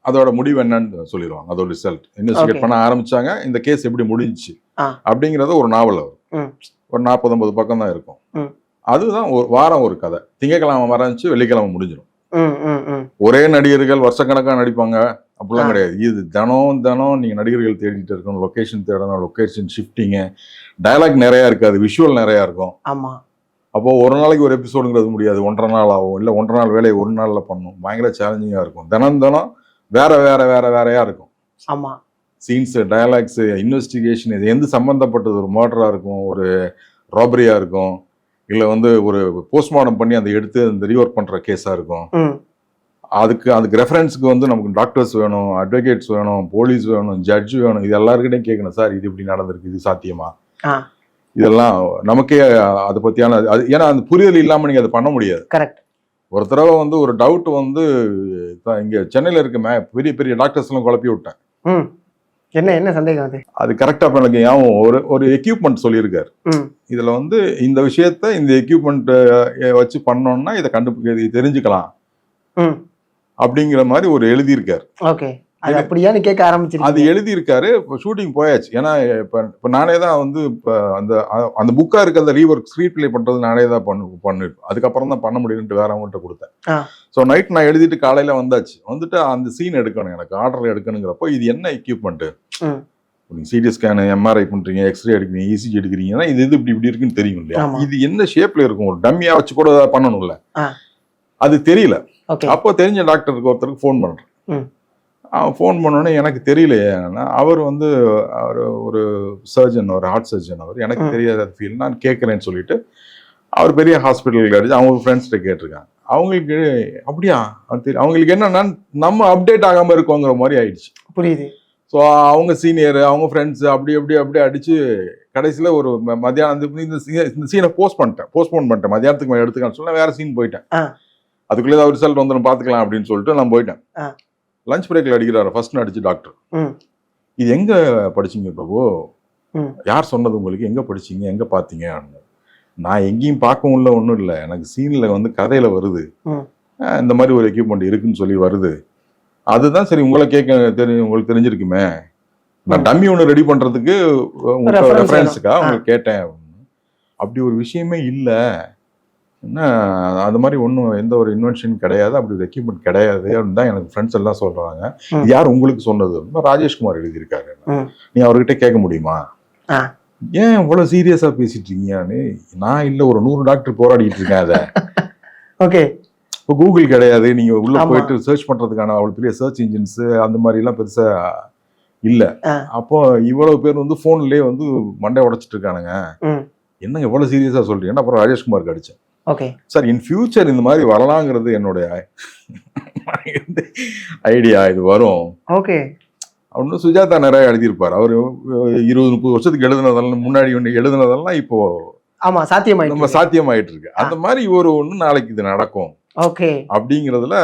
அதோட முடிவு என்னன்னு சொல்லிடுவாங்க. அதோட ரிசல்ட் இன்வெஸ்டிகேட் பண்ண ஆரம்பிச்சாங்க, இந்த கேஸ் எப்படி முடிஞ்சிச்சு அப்படிங்கறத ஒரு நாவல் வரும். ஒரு 40-50 பக்கம் தான் இருக்கும். அதுதான் ஒரு வாரம் ஒரு கதை. திங்கக்கிழமை ஆரம்பிச்சு வெள்ளிக்கிழமை முடிஞ்சிடும். ஒரே நடிகர்கள் வருஷக்கணக்காக நடிப்பாங்க அப்படிலாம் கிடையாது. இது தினம் நீங்க நடிகர்கள் தேடிட்டு இருக்கணும், லொகேஷன் தேடணும், லொகேஷன் ஷிஃப்டிங்கு, டயலாக் நிறைய இருக்காது, விஷுவல் நிறைய இருக்கும். ஆமா, அப்போ ஒரு நாளைக்கு ஒரு எபிசோடுங்கிறது முடியாது, 1.5 நாள் ஆகும். இல்லை 1.5 நாள் வேலையை ஒரு நாள்ல பண்ணும். பயங்கர சேலஞ்சிங்கா இருக்கும். தினம் வேறையா இருக்கும். ஆமா, சீன்ஸ், டயலாக்ஸ், இன்வெஸ்டிகேஷன், இது எந்த சம்பந்தப்பட்டது, ஒரு மர்டரா இருக்கும், ஒரு ராபரியா இருக்கும், இல்லை வந்து ஒரு போஸ்ட்மார்ட்டம் பண்ணி அதை எடுத்து அந்த ரீவொர்க் பண்ற கேஸா இருக்கும். அதுக்கு ரெஃபரன்ஸுக்கு வந்து நமக்கு டாக்டர்ஸ் வேணும், அட்வொகேட்ஸ் வேணும், போலீஸ் வேணும், ஜட்ஜ் வேணும். இது எல்லாருக்கிட்டையும் கேட்கணும், சார் இது இப்படி நடந்திருக்கு, இது சாத்தியமா, இதெல்லாம் நமக்கே அதை பத்தியான அது ஏன்னா அந்த புரிதல் இல்லாம நீங்க அதை பண்ண முடியாது. கரெக்ட். ஒரு தடவை வந்து ஒரு டவுட் வந்து இங்க சென்னையில இருக்க பெரிய பெரிய டாக்டர்ஸ் எல்லாம் குழப்பி விட்டேன். என்ன சந்தேகம் அது? அது கரெக்டா எனக்கு ஒரு எக்யூப்மெண்ட் சொல்லியிருக்காரு. இதுல வந்து இந்த விஷயத்த இந்த எக்யூப்மெண்ட் வச்சு பண்ணோம்னா இதை தெரிஞ்சுக்கலாம் அப்படிங்கிற மாதிரி ஒரு எழுதியிருக்காரு. ஓகே, அது அப்படியான்னு கேட்க ஆரம்பிச்சிருக்கேன். அது எழுதியிருக்காரு. இப்போ ஷூட்டிங் போயாச்சு. ஏன்னா இப்போ நானே தான் வந்து இப்போ அந்த புக்கா இருக்க அந்த ரீவொர்க் ஸ்க்ரீன் பிளே பண்றது நானே தான் பண்ணிருப்பேன். அதுக்கப்புறம் தான் பண்ண முடியும்ட்டு வேற அவங்கள்ட்ட கொடுத்தேன். ஸோ நைட் நான் எழுதிட்டு காலையில வந்துட்டு அந்த சீன் எடுக்கணும், எனக்கு ஆர்டர் எடுக்கணுங்கிறப்போ இது என்ன எக்யூப்மெண்ட், நீங்க சிடி ஸ்கேன் எம்ஆர்ஐ பண்றீங்க, எக்ஸ்ரே எடுக்கிறீங்க, இசிஜி எடுக்கிறீங்கன்னா இது இப்படி இருக்குன்னு தெரியும் இல்லையா, இது என்ன ஷேப்ல இருக்கும், ஒரு டம்மியா வச்சு கூட பண்ணணும்ல, அது தெரியல. அப்போ தெரிஞ்ச டாக்டருக்கு ஒருத்தருக்கு ஃபோன் பண்றேன். ஃபோன் பண்ணோன்னே எனக்கு தெரியலையே, அவர் வந்து ஒரு சர்ஜன், ஒரு ஹார்ட் சர்ஜன், அவர் எனக்கு தெரியாத ஃபீல், நான் கேட்குறேன்னு சொல்லிட்டு அவர் பெரிய ஹாஸ்பிட்டலுக்கு அடிச்சு அவங்க ஃப்ரெண்ட்ஸ்கிட்ட கேட்டிருக்காங்க. அவங்களுக்கு அப்படியா அவங்களுக்கு என்னன்னா நம்ம அப்டேட் ஆகாம இருக்கோங்கிற மாதிரி ஆயிடுச்சு. புரியுது. ஸோ அவங்க சீனியர், அவங்க ஃப்ரெண்ட்ஸ் அப்படி அடிச்சு கடைசியில் ஒரு மத்தியானம் இந்த சீனை போஸ்ட்போன் பண்ணிட்டேன். மத்தியானத்துக்கு மேலே எடுத்துக்கலாம் சொல்ல வேற சீன் போயிட்டேன். அதுக்குள்ளே ஏதாவது ரிசல்ட் வந்துடும் பார்த்துக்கலாம் அப்படின்னு சொல்லிட்டு நான் போயிட்டேன். லஞ்ச் பிரேக்ல அடிக்கிறாரு ஃபர்ஸ்ட் அடிச்சு டாக்டர். இது எங்க படிச்சீங்க பிரபு, யார் சொன்னது உங்களுக்கு, எங்க படிச்சீங்க, எங்க பாத்தீங்க? நான் எங்கேயும் பார்க்கவும் இல்லை, ஒன்றும் இல்லை, எனக்கு சீன்ல வந்து கதையில வருது, இந்த மாதிரி ஒரு எக்யூப்மெண்ட் இருக்குன்னு சொல்லி வருது, அதுதான் சரி உங்களை உங்களுக்கு தெரிஞ்சிருக்குமே, நான் டம்மி ஒன்று ரெடி பண்றதுக்கு உங்களுக்கு ரெஃபரன்ஸுக்கா உங்களுக்கு கேட்டேன். அப்படி ஒரு விஷயமே இல்லை, என்ன அது மாதிரி ஒன்றும் எந்த ஒரு இன்வென்ஷன் கிடையாது, அப்படி ஒரு எக்யூப்மெண்ட் கிடையாது அப்படின்னு தான் எனக்கு ஃப்ரெண்ட்ஸ் எல்லாம் சொல்றாங்க. யார் உங்களுக்கு சொன்னது? ராஜேஷ்குமார் எழுதியிருக்காரு. நீ அவர்கிட்ட கேட்க முடியுமா? ஏன் இவ்வளவு சீரியஸா பேசிட்டு இருக்கீங்கன்னு. நான் இல்ல, ஒரு 100 டாக்டர் போராடிட்டு இருக்கேன் அதை. ஓகே, இப்போ கூகுள் கிடையாது, நீங்க உள்ள போயிட்டு சர்ச் பண்றதுக்கான அவ்வளவு பெரிய சர்ச் இன்ஜின்ஸ் அந்த மாதிரி எல்லாம் பெருசா இல்ல. அப்போ இவ்வளவு பேர் வந்து போன்லயே வந்து மண்டை உடைச்சிட்டு இருக்கானுங்க, என்ன எவ்வளவு சீரியஸா சொல்றீங்கன்னா அப்புறம் ராஜேஷ்குமாருக்கு அடிச்சேன். ஓகே சார், இன் ஃபியூச்சர் இந்த மாதிரி வரலாங்கிறது என்னுடைய ஐடியா, இது வரும். ஓகே, அப்படின்னு சுஜாதா நிறைய எழுதியிருப்பார். அவர் 20-30 வருஷத்துக்கு எழுதுனதெல்லாம் முன்னாடி ஒன்று எழுதுனதெல்லாம் இப்போ நம்ம சாத்தியமாயிட்டு இருக்கு. அந்த மாதிரி ஒன்று நாளைக்கு இது நடக்கும் அப்படிங்கிறதுல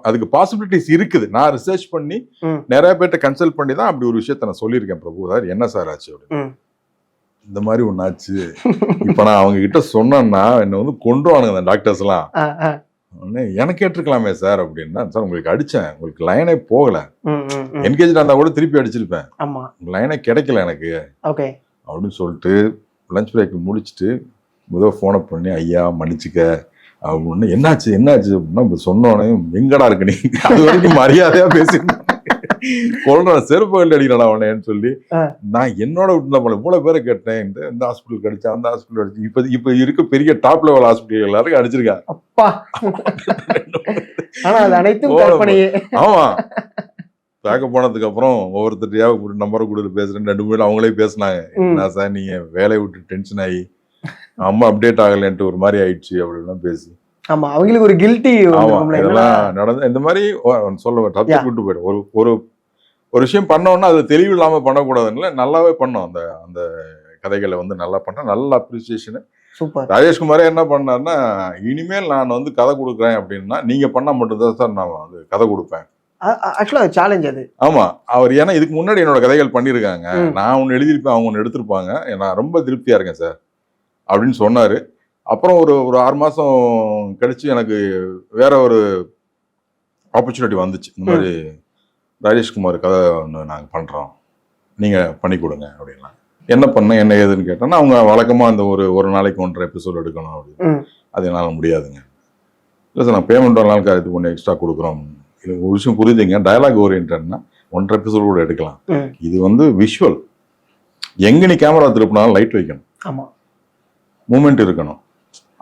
அதுக்கு பாசிபிலிட்டிஸ் இருக்குது. நான் ரிசர்ச் பண்ணி நிறைய பேர்ட்ட கன்சல்ட் பண்ணி தான் அப்படி ஒரு விஷயத்த நான் சொல்லியிருக்கேன். பிரபு அதாவது என்ன சார் ஆச்சு அப்படின்னு, இந்த மாதிரி ஒண்ணு ஆச்சு, இப்ப நான் அவங்க கிட்ட சொன்னேன்னா என்ன வந்து கொண்டுவானுங்க அந்த டாக்டர்ஸ் எல்லாம். எனக்கு கேட்டிருக்கலாமே சார் அப்படின்னா, சார் உங்களுக்கு அடிச்சேன், உங்களுக்கு லைனே போகல, என்கேஜ் இருந்தா கூட திருப்பி அடிச்சிருப்பேன், லைனே கிடைக்கல எனக்கு அப்படின்னு சொல்லிட்டு லஞ்ச் பிரேக் முடிச்சுட்டு முதல் போனை பண்ணி ஐயா மன்னிச்சுக்க அப்படின்னு, என்னாச்சு அப்படின்னா சொன்னோன்னே எங்கடா இருக்கு நீ, அது வரைக்கும் மரியாதையா பேசிருந்தேன், கொள்றான் செருப்பு அடிக்கிறான் அவனேன்னு சொல்லி நான் என்னோட விட்டு இவ்வளவு பேரை கேட்டேன், இந்த ஹாஸ்பிட்டல் கிடைச்சா அந்த ஹாஸ்பிட்டல் அடிச்சு, இப்ப இருக்க பெரிய டாப் லெவல் ஹாஸ்பிட்டல் எல்லாருக்கும் அடிச்சிருக்காங்க. ஆமா, பேக்கப் போனதுக்கு அப்புறம் ஒவ்வொருத்தரையா நம்பரை கொடுத்து பேசுறேன், 2 பேரும் அவங்களே பேசினாங்க, என்ன சார் நீங்க வேலையை விட்டு டென்ஷன் ஆகி அம்மா அப்டேட் ஆகலன்ட்டு ஒரு மாதிரி ஆயிடுச்சு அப்படின்லாம் பேசி, ஆமா அவங்களுக்கு ஒரு கில்ட்டி. ஆமா, இதெல்லாம் நடந்து இந்த மாதிரி சொல்ல டாபிக் விட்டு போயிடும். ஒரு விஷயம் பண்ணோம்னா அது தெளிவு இல்லாம பண்ணக்கூடாதுன்னு நல்லாவே பண்ணோம். அந்த கதைகளை வந்து நல்லா பண்ண, நல்ல அப்ரிசியேஷன். ராஜேஷ்குமாரே என்ன பண்ணாருன்னா, இனிமேல் நான் வந்து கதை கொடுக்குறேன் அப்படின்னா நீங்க பண்ணா மட்டும்தான் சார் நான் வந்து கதை கொடுப்பேன். சேலஞ்ச் அது. ஆமா, அவர் ஏன்னா இதுக்கு முன்னாடி என்னோட கதைகள் பண்ணிருக்காங்க, நான் ஒன்னு எழுதியிருப்பேன், அவங்க ஒன்னு எடுத்திருப்பாங்க, நான் ரொம்ப திருப்தியா இருக்கேன் சார் அப்படின்னு சொன்னாரு. அப்புறம் ஒரு 6 மாசம் கழிச்சு எனக்கு வேற ஒரு ஆப்பர்ச்சுனிட்டி வந்துச்சு. இந்த மாதிரி ராஜேஷ்குமார் கதை ஒன்று நாங்கள் பண்ணுறோம், நீங்கள் பண்ணி கொடுங்க அப்படின்னா. என்ன பண்ண என்ன ஏதுன்னு கேட்டோன்னா, அவங்க வழக்கமாக அந்த ஒரு நாளைக்கு 1.5 எபிசோடு எடுக்கணும் அப்படின்னு. அது என்னால் முடியாதுங்க. இல்லை சார், நான் பேமெண்ட் ஒரு நாளுக்கு இது ஒன்று எக்ஸ்ட்ரா கொடுக்குறோம். இது ஒரு விஷயம் புரியுதுங்க, டயலாக் ஓரியன்டா 1.5 எபிசோடு கூட எடுக்கலாம். இது வந்து விஷுவல், எங்கே நீ கேமரா திருப்பினாலும் லைட் வைக்கணும், ஆமாம், மூமெண்ட் இருக்கணும்,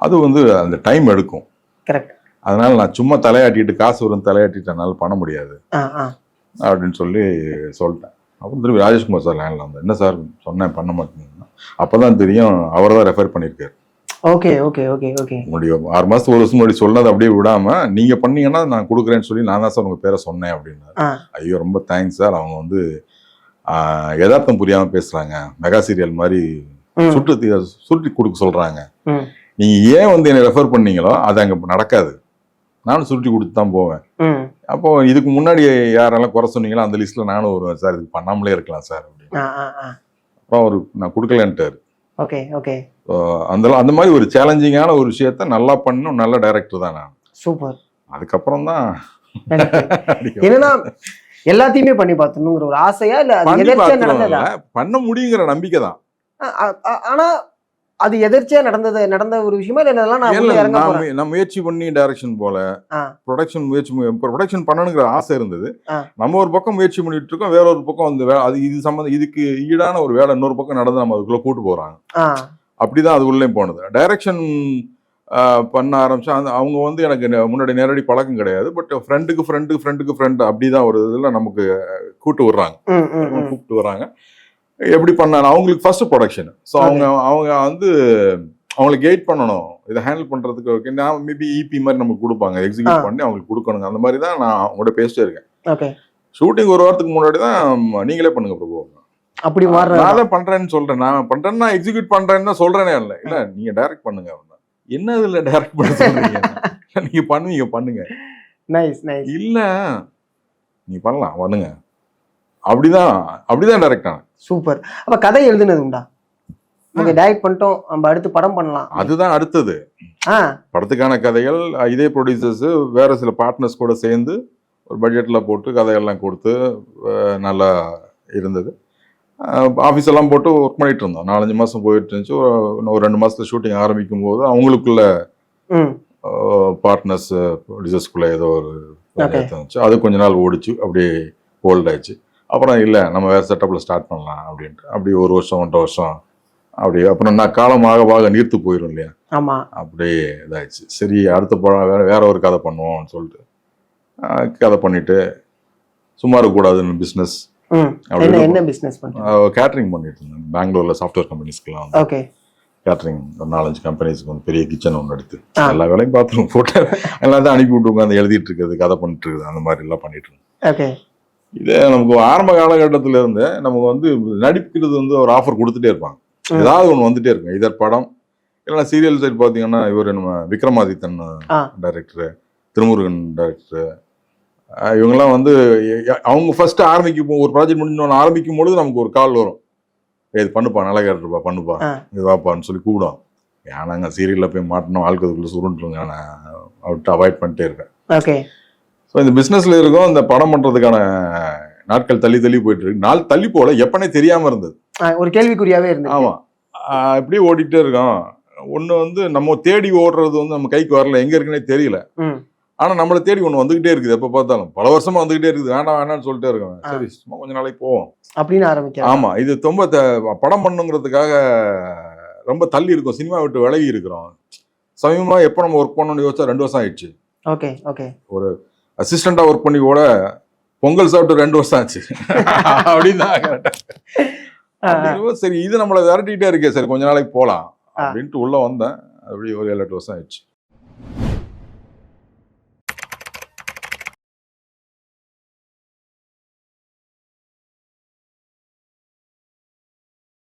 அது வந்து அந்த டைம் எடுக்கும். அதனால நான் சும்மா தலையாட்டிட்டு காசு வரும் தலையாட்டிட்டு என்னால் பண்ண முடியாது அப்படின்னு சொல்லிட்டேன். அப்புறம் திரும்பி ராஜேஷ்குமார் சார் லைன்ல வந்து, என்ன சார் சொன்னேன் பண்ண மாட்டேங்கன்னா, அப்பதான் தெரியும் அவர் தான் ரெஃபர் பண்ணியிருக்காரு. உங்களுடைய 6 மாசத்துக்கு 1 வருஷம் முன்னாடி சொன்னது அப்படியே விடாம நீங்க பண்ணீங்கன்னா நான் கொடுக்குறேன்னு சொல்லி நான் தான் சார் உங்க பேரை சொன்னேன் அப்படின்னா. ஐயோ ரொம்ப தேங்க்ஸ் சார், அவங்க வந்து யதார்த்தம் புரியாம பேசுறாங்க, மெகா சீரியல் மாதிரி சுருட்டி கொடுக்க சொல்றாங்க, நீங்க ஏன் வந்து என்னை ரெஃபர் பண்ணீங்களோ அது அங்க நடக்காது, நானும் சுருட்டி கொடுத்து தான் போவேன். அப்போ இதுக்கு முன்னாடி யாரெல்லாம் குறை சொன்னீங்களோ அந்த லிஸ்ட்ல நானும் வருவேன் சார், இது பண்ணாமலே இருக்கலாம் சார் அப்படின்னு. அப்புறம் அவரு நான் கொடுக்கலன்ட்டாரு. அந்த மாதிரி ஒரு சேலஞ்சிங்கான ஒரு விஷயத்த நல்லா பண்ணும் நல்ல டைரக்டர் தான் நான். சூப்பர். அதுக்கப்புறம் தான் என்னன்னா எல்லாத்தையுமே பண்ணி பார்த்தணுங்கிற ஒரு ஆசையா இல்ல பண்ண முடியுங்கிற நம்பிக்கை தான். ஆனா அது எதிர்ச்சியா நடந்த ஒரு விஷயமா இல்ல நான் முயற்சி பண்ணி டைரக்ஷன் போல ப்ரொடக்ஷன் பண்ணணுங்கிற ஆசை இருந்தது. நம்ம ஒரு பக்கம் முயற்சி பண்ணிட்டு இருக்கோம், வேற ஒரு பக்கம் வந்து அது இது சம்பந்தம் இதுக்கு ஈடான ஒரு வேலை இன்னொரு பக்கம் நடந்து நம்ம அதுக்குள்ள கூட்டு போறாங்க. அப்படிதான் அது உள்ளே போனது. டைரக்ஷன் பண்ண ஆரம்பிச்சா அவங்க வந்து எனக்கு முன்னாடி நேரடி பழக்கம் கிடையாது, பட் ஃப்ரெண்டுக்கு ஃப்ரெண்ட் அப்படிதான் ஒரு இதுல நமக்கு கூப்பிட்டு வர்றாங்க. எப்படி பண்ணாங்க அவங்களுக்கு ஃபர்ஸ்ட் ப்ரொடக்ஷன். ஸோ அவங்க வந்து அவங்களுக்கு கைட் பண்ணணும், இதை ஹேண்டில் பண்றதுக்கு. நான் மேபி இபி மாதிரி நமக்கு கொடுப்பாங்க, எக்ஸிக்யூட் பண்ணி அவங்களுக்கு கொடுக்கணுங்க. அந்த மாதிரி தான் நான் அவங்கள்ட்ட பேசிட்டே இருக்கேன். ஷூட்டிங் ஒரு வாரத்துக்கு முன்னாடி தான் நீங்களே பண்ணுங்க பிரபு, அப்படி நான் தான் பண்றேன்னு சொல்றேன், நான் பண்றேன்னா எக்ஸிக்யூட் பண்றேன்னு தான் சொல்றேனே. இல்ல நீங்க டைரக்ட் பண்ணுங்க. என்ன இதுல டைரக்ட் பண்ண சொல்றீங்க? நீங்க பண்ணுங்க. இல்ல நீ பண்ணலாம் பண்ணுங்க. அப்படிதான் டைரக்ட் ஆனேன். சூப்பர். அப்ப கதை எழுதுனது உண்டா? ஓகே, டைரக்ட் பண்ணிட்டோம், நம்ம அடுத்து படம் பண்ணலாம், அதுதான் அடுத்தது. படத்துக்கான கதைகள் இதே ப்ரொடியூசர்ஸ் வேற சில பார்ட்னர்ஸ் கூட சேர்ந்து ஒரு பட்ஜெட்ல போட்டு கதைகள்லாம் கொடுத்து நல்லா இருந்தது. ஆஃபீஸ் எல்லாம் போட்டு ஒர்க் பண்ணிட்டு இருந்தோம். 4-5 மாசம் போயிட்டு இருந்துச்சு. ஒரு 2 மாசத்துல ஷூட்டிங் ஆரம்பிக்கும் போது அவங்களுக்குள்ள பார்ட்னர்ஸ் ப்ரொடியூசர்ஸ்குள்ள ஏதோ ஒரு இருந்துச்சு. அது கொஞ்ச நாள் ஓடிச்சு, அப்படியே ஹோல்ட் ஆயிடுச்சு. அப்புறம் இல்லை நம்ம வேறு செட்டப்பில் ஸ்டார்ட் பண்ணலாம் அப்படின்ட்டு அப்படி 1 வருஷம் 1.5 வருஷம் அப்படி. அப்புறம் நான் காலமாக நீர்த்து போயிடும் இல்லையா, அப்படியே இதாகிடுச்சு. சரி அடுத்த படம் வேற ஒரு கதை பண்ணுவோம்னு சொல்லிட்டு கதை பண்ணிட்டு சும்மா இருக்கக்கூடாதுன்னு பிஸ்னஸ். என்ன பிஸ்னஸ் கேட்டரிங் பண்ணிட்டு இருந்தேன் பெங்களூர்ல சாஃப்ட்வேர் கம்பெனிஸ்க்குலாம். கேட்டரிங் ஒரு 4-5 கம்பெனிஸ்க்கு வந்து பெரிய கிச்சன் ஒன்று எடுத்து எல்லா வேலையும் பார்த்துருவோம், போட்டு எல்லாத்தையும் அனுப்பி விட்டுருங்க, அந்த எழுதிட்டு இருக்கிறது கதை பண்ணிட்டு இருக்குது, அந்த மாதிரி எல்லாம் பண்ணிட்டு இருந்தேன். இதே நமக்கு ஆரம்ப காலகட்டத்தில இருந்து நமக்கு வந்து நடிக்கிறது வந்து ஒரு ஆஃபர் கொடுத்துட்டே இருப்பாங்க, ஏதாவது ஒன்று வந்துட்டே இருக்கும். இதர் படம் இல்லைன்னா சீரியல் சைட் பார்த்தீங்கன்னா இவர் நம்ம விக்ரமாதித்தன் டைரக்டரு, திருமுருகன் டைரக்டரு, இவங்கெல்லாம் வந்து அவங்க ஃபர்ஸ்ட் ஆரம்பிக்கும் ஒரு ப்ராஜெக்ட் முடிஞ்சு ஆரம்பிக்கும் பொழுது நமக்கு ஒரு கால் வரும், இது பண்ணுப்பா நல்லா கேட்டுருப்பா பண்ணுப்பா இது வாப்பான்னு சொல்லி கூப்பிடும். ஏன்னாங்க சீரியலில் போய் மாட்டணும் ஆளுக்குள்ள சுருண்டுருங்க, நான் அவர்கிட்ட அவாய்ட் பண்ணிட்டே இருக்கேன். ஸோ இந்த பிஸ்னஸ்ல இருக்கும், இந்த படம் பண்றதுக்கான நாட்கள் தள்ளி போயிட்டு இருக்கு. நாள் தள்ளி போல எப்பனே தெரியாம இருந்தது, ஒரு கேள்விக்குறியாவே இருந்தது. ஆமா, இப்படி ஓடிட்டே இருக்கோம். ஒண்ணு வந்து நம்ம தேடி ஓடுறது வந்து நம்ம கைக்கு வரல, எங்க இருக்குன்னே தெரியல. ஆனா நம்மளை தேடி ஒண்ணு வந்துகிட்டே இருக்குது, எப்ப பார்த்தாலும் பல வருஷமா வந்துகிட்டே இருக்குது. வேணாம்னு சொல்லிட்டே இருக்கோம். சரி சும்மா கொஞ்ச நாளைக்கு போவோம் அப்படின்னு ஆரம்பிக்கும். ஆமா, இது ரொம்ப படம் பண்ணுங்கிறதுக்காக ரொம்ப தள்ளி இருக்கும், சினிமா விட்டு விலகி இருக்கிறோம். சமயமா எப்போ நம்ம ஒர்க் பண்ணணும்னு யோசிச்சா 2 வருஷம் ஆயிடுச்சு. ஒரு அசிஸ்டண்டா ஒர்க் பண்ணி கூட பொங்கல் சாப்பிட்டு 2 வருஷம் ஆச்சு அப்படின்னா. சரி இது நம்மளை விரட்டிகிட்டே இருக்கே, சரி கொஞ்ச நாளைக்கு போகலாம் அப்படின்ட்டு உள்ள வந்தேன். அப்படி ஒரு 7-8 வருஷம் ஆயிடுச்சு.